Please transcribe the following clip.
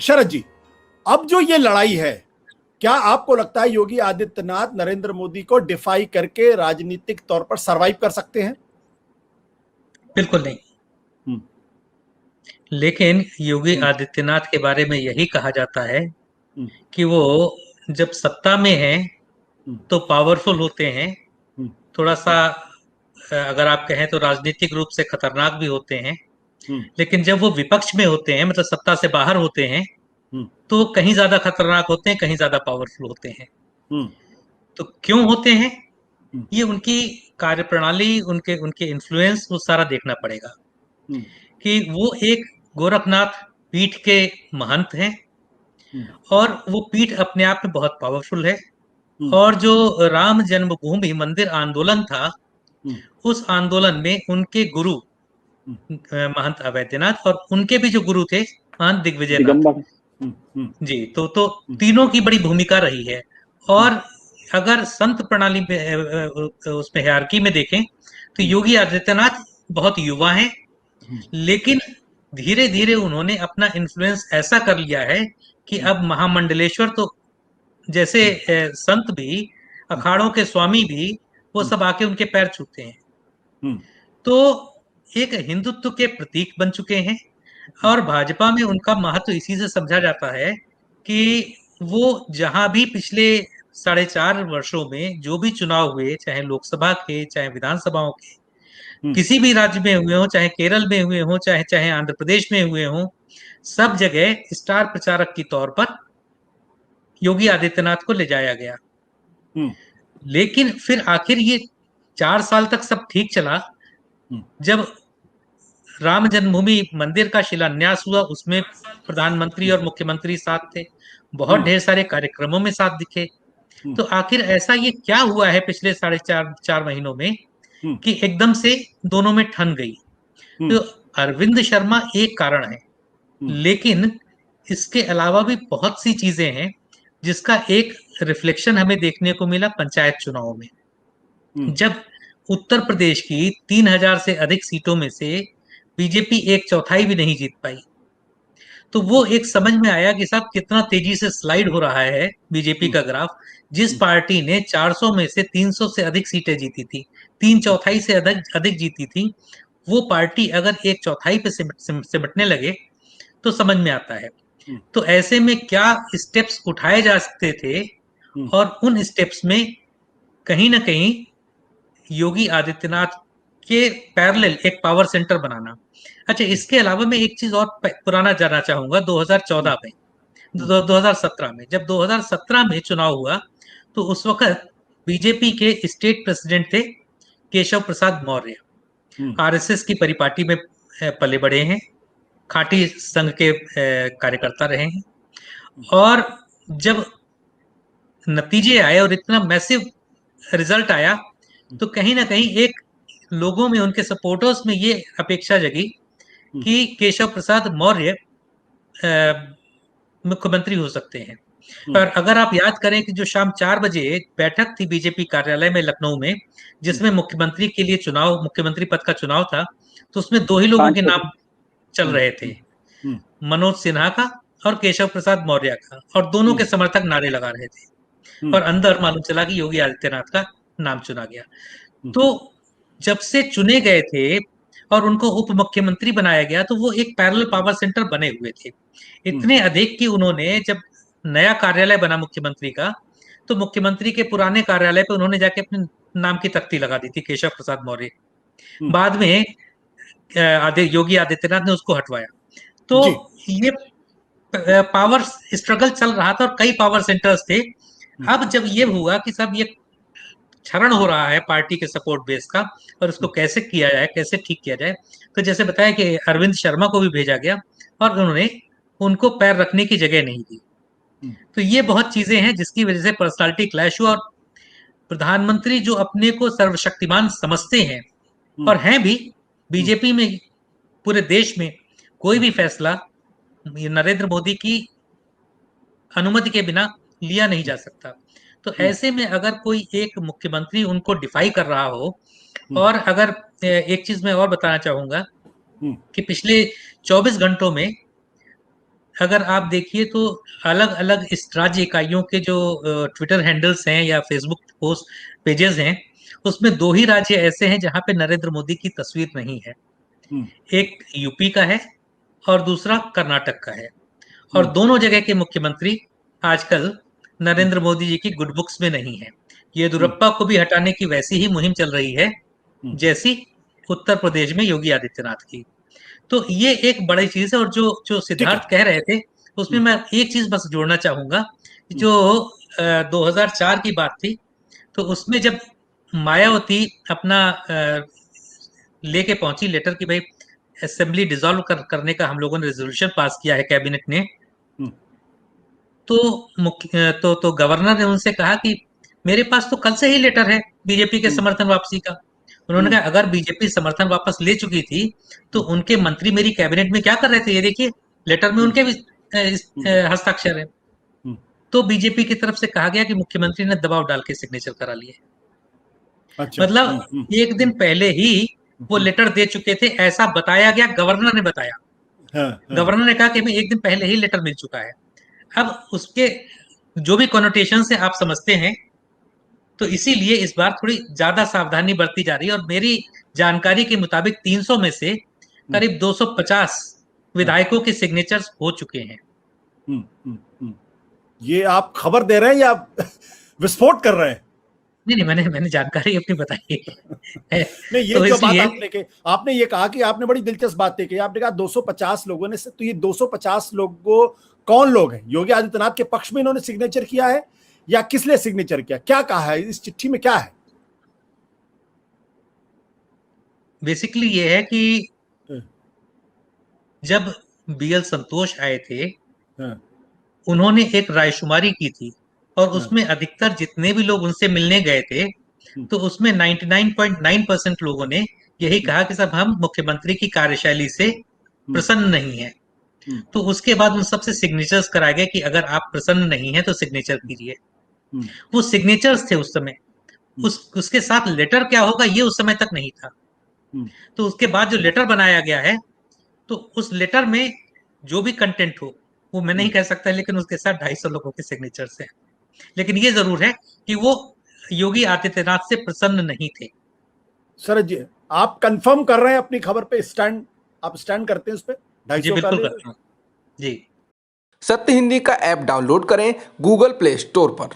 शरद जी, अब जो ये लड़ाई है, क्या आपको लगता है योगी आदित्यनाथ नरेंद्र मोदी को डिफाई करके राजनीतिक तौर पर सरवाइव कर सकते हैं? बिल्कुल नहीं। हम्म। लेकिन योगी हम्म। आदित्यनाथ के बारे में यही कहा जाता है हम्म। कि वो जब सत्ता में हैं हम्म। तो पावरफुल होते हैं, हम्म। थोड़ा सा अगर आप कहें तो राजनीतिक रूप से खतरनाक भी होते हैं। हम्म। लेकिन जब वो विपक्ष में होते हैं, मतलब सत्ता से बाहर होते हैं, हम्म। तो कहीं ज्यादा खतरनाक होते हैं, कहीं ज्यादा पावरफुल होते हैं। हम्म। तो क्यों होते हैं? हम्म। ये उनकी कार्यप्रणाली, उनके उनके इन्फ्लुएंस, वो सारा देखना पड़ेगा। हम्म। कि वो एक गोरखनाथ पीठ के महंत हैं, हम्म। और वो पीठ अपने आप में बहुत पावरफुल है। हम्म। और जो राम जन्मभूमि मंदिर आंदोलन था, हम्म। उस आंदोलन में उनके गुरु हम्म। महंत अवैधनाथ, और उनके भी जो गुरु थे महंत दिग्विजय नाथ दिगंबर। हम्म। हम्म। जी, तो हम्म। तीनों की बड़ी भूमिका रही है। हम्म। और अगर संत प्रणाली में उसमें हायरार्की में देखें तो हम्म। योगी आदित्यनाथ बहुत युवा हैं, हम्म। लेकिन धीरे धीरे उन्होंने अपना इन्फ्लुएंस ऐसा कर लिया है कि हम्म। अब महामंडलेश्वर तो जैसे हम्म। संत भी, हम्म। अखाड़ों के स्वामी भी, वो हम्म। सब आके उनके पैर छूते हैं। हम्म। तो एक हिंदुत्व के प्रतीक बन चुके हैं। हम्म। और भाजपा में उनका महत्व इसी से समझा जाता है कि वो जहां भी पिछले 4.5 वर्षों में जो भी चुनाव हुए, चाहे लोकसभा के चाहे विधानसभाओं के, हम्म। किसी भी राज्य में हुए हो, चाहे केरल में हुए हो, चाहे चाहे आंध्र प्रदेश में हुए हो, सब जगह स्टार प्रचारक के तौर पर योगी आदित्यनाथ को ले जाया गया। हम्म। लेकिन फिर आखिर ये 4 साल तक सब ठीक चला। हम्म। जब राम जन्मभूमि मंदिर का शिलान्यास हुआ, उसमें प्रधानमंत्री और मुख्यमंत्री साथ थे, बहुत हम्म। ढेर सारे कार्यक्रमों में साथ दिखे। हम्म। तो आखिर ऐसा ये क्या हुआ है पिछले 4.5 महीनों में हम्म। कि एकदम से दोनों में ठन गई? तो हम्म। अरविंद शर्मा एक कारण है, हम्म। लेकिन इसके अलावा भी बहुत सी चीजें हैं जिसका एक रिफ्लेक्शन हमें देखने को मिला पंचायत चुनाव में। हम्म। जब उत्तर प्रदेश की 3,000 से अधिक सीटों में से बीजेपी एक चौथाई भी नहीं जीत पाई, तो वो एक समझ में आया कि साहब कितना तेजी से स्लाइड हो रहा है बीजेपी हम्म। का ग्राफ। जिस हम्म। पार्टी ने 400 में से 300 से अधिक सीटें जीती थी, तीन चौथाई से अधिक अधिक जीती थी, वो पार्टी अगर एक चौथाई पे सिमटने लगे तो समझ में आता है। हम्म। तो ऐसे में क्या स्टेप्स उठाए जा सकते थे? हम्म। और उन स्टेप्स में कहीं ना कहीं योगी आदित्यनाथ के पैरेलल एक पावर सेंटर बनाना। अच्छा, इसके अलावा मैं एक चीज और पुराना जानना चाहूंगा। 2014 में, हम्म। 2017 में, जब 2017 में चुनाव हुआ, तो उस वक्त बीजेपी के स्टेट प्रेसिडेंट थे केशव प्रसाद मौर्य। हम्म। आरएसएस की परिपाटी में पले बड़े हैं, खाटी संघ के कार्यकर्ता रहे हैं। और जब नतीजे आए और इतना मैसिव रिजल्ट आया, तो कहीं ना कहीं एक लोगों में, उनके सपोर्टर्स में ये अपेक्षा जगी हम्म। कि केशव प्रसाद मौर्य मुख्यमंत्री हो सकते हैं। हम्म। और अगर आप याद करें कि जो शाम 4 बजे बैठक थी बीजेपी कार्यालय में लखनऊ में, हम्म। जिसमें मुख्यमंत्री के लिए चुनाव, मुख्यमंत्री पद का चुनाव था, तो उसमें दो ही लोगों के सांसद। नाम चल हम्म। रहे थे, हम्म। हम्म। मनोज सिन्हा का और केशव प्रसाद मौर्य का, और दोनों हम्म। के समर्थक नारे लगा रहे थे। हम्म। और अंदर मालूम चला कि योगी आदित्यनाथ का नाम चुना गया। हम्म। तो जब से चुने गए थे और उनको उप मुख्यमंत्री बनाया गया, तो वो एक पैरेलल पावर सेंटर बने हुए थे। हम्म। इतने अधिक कि उन्होंने जब नया कार्यालय बना मुख्यमंत्री का, तो मुख्यमंत्री के पुराने कार्यालय पे उन्होंने जाके अपने नाम की तख्ती लगा दी थी, केशव प्रसाद मौर्य। हम्म। बाद में योगी आदित्यनाथ ने उसको हटवाया। तो जी। ये पावर स्ट्रगल चल रहा था और कई पावर सेंटर्स थे। हम्म। अब जब ये हुआ कि सब ये क्षरण हो रहा है पार्टी के सपोर्ट बेस का, और इसको हम्म। कैसे किया जाए, कैसे ठीक किया जाए, तो जैसे बताया कि अरविंद शर्मा को भी भेजा गया, और उन्होंने उनको पैर रखने की जगह नहीं दी। हम्म। तो ये बहुत चीजें हैं जिसकी वजह से पर्सनालिटी क्लैश हुआ। और प्रधानमंत्री जो अपने को सर्वशक्तिमान समझते हैं, हम्म। और हैं भी, हम्म। बीजेपी में, पूरे देश में कोई हम्म। भी फैसला ये नरेंद्र मोदी की अनुमति के बिना लिया नहीं जा सकता। तो हम्म। ऐसे में अगर कोई एक मुख्यमंत्री उनको डिफाई कर रहा हो, हम्म। और अगर एक चीज मैं और बताना चाहूंगा हम्म। कि पिछले 24 घंटों में अगर आप देखिए तो अलग अलग इस राज्य इकाइयों के जो ट्विटर हैंडल्स हैं या फेसबुक पोस्ट पेजेस हैं, उसमें 2 ही राज्य ऐसे हैं जहां पे नरेंद्र मोदी की तस्वीर नहीं है। एक यूपी का है और दूसरा कर्नाटक का है, और दोनों जगह के मुख्यमंत्री आजकल नरेंद्र मोदी जी की गुड बुक्स में नहीं है। येदियुरप्पा को भी हटाने की वैसी ही मुहिम चल रही है जैसी उत्तर प्रदेश में योगी आदित्यनाथ की। तो ये एक बड़ी चीज है। और जो जो सिद्धार्थ कह रहे थे उसमें मैं एक चीज बस जोड़ना चाहूंगा, जो 2004 की बात थी, तो उसमें जब मायावती अपना लेके पहुंची लेटर कि भाई असेंबली डिसॉल्व करने का हम लोगों ने रेजोल्यूशन पास किया है कैबिनेट ने, तो तो गवर्नर ने उनसे कहा कि मेरे पास तो कल से ही लेटर है बीजेपी के समर्थन वापसी का। उन्होंने कहा अगर बीजेपी समर्थन वापस ले चुकी थी तो उनके मंत्री मेरी कैबिनेट में क्या कर रहे थे, ये देखिए लेटर में उनके भी हस्ताक्षर है। तो बीजेपी की तरफ से कहा गया कि मुख्यमंत्री ने दबाव डाल के सिग्नेचर करा लिए। अच्छा, मतलब एक दिन पहले ही वो लेटर दे चुके थे, ऐसा बताया गया, गवर्नर ने बताया। गवर्नर ने कहा कि हमें एक दिन पहले ही लेटर मिल चुका है। अब उसके जो भी कॉनोटेशन से आप समझते हैं, तो इसीलिए इस बार थोड़ी ज्यादा सावधानी बरती जा रही है। और मेरी जानकारी के मुताबिक 300 में से करीब 250 विधायकों के सिग्नेचर्स हो चुके हैं। ये आप खबर दे रहे हैं या विस्फोट कर रहे हैं? नहीं, मैंने जानकारी अपनी बताई है। नहीं, ये तो जो बात आपने ये कहा कि आपने बड़ी दिलचस्प बात की, आपने कहा 250 लोगों ने, तो ये 250 लोगों कौन लोग हैं? योगी आदित्यनाथ के पक्ष में इन्होंने सिग्नेचर किया है या किस लिए सिग्नेचर किया? क्या कहा है इस चिट्ठी में, क्या है? बेसिकली ये है कि जब बीएल संतोष आए थे, उन्होंने एक रायशुमारी की थी और उसमें अधिकतर जितने भी लोग उनसे मिलने गए थे, तो उसमें 99.9% लोगों ने यही कहा कि साहब हम मुख्यमंत्री की कार्यशैली से प्रसन्न नहीं है। तो उसके बाद उन सबसे सिग्नेचर्स कराए गए कि अगर आप प्रसन्न नहीं है तो सिग्नेचर कीजिए। वो सिग्नेचर्स थे उस समय। उसके साथ लेटर क्या होगा ये उस समय तक नहीं था। तो उसके बाद जो लेटर बनाया गया है, तो उस लेटर में जो भी कंटेंट हो वो मैं नहीं कह सकता, लेकिन उसके साथ 250 लोगों के सिग्नेचर्स हैं। लेकिन ये जरूर है कि वो योगी आदित्यनाथ से प्रसन्न नहीं थे। शरद जी, आप कंफर्म कर रहे हैं अपनी खबर पे, स्टैंड आप स्टैंड करते हैं उस पे? 250 जी बिल्कुल करता हूँ जी। सत्य हिंदी का ऐप डाउनलोड करें गूगल प्ले स्टोर पर।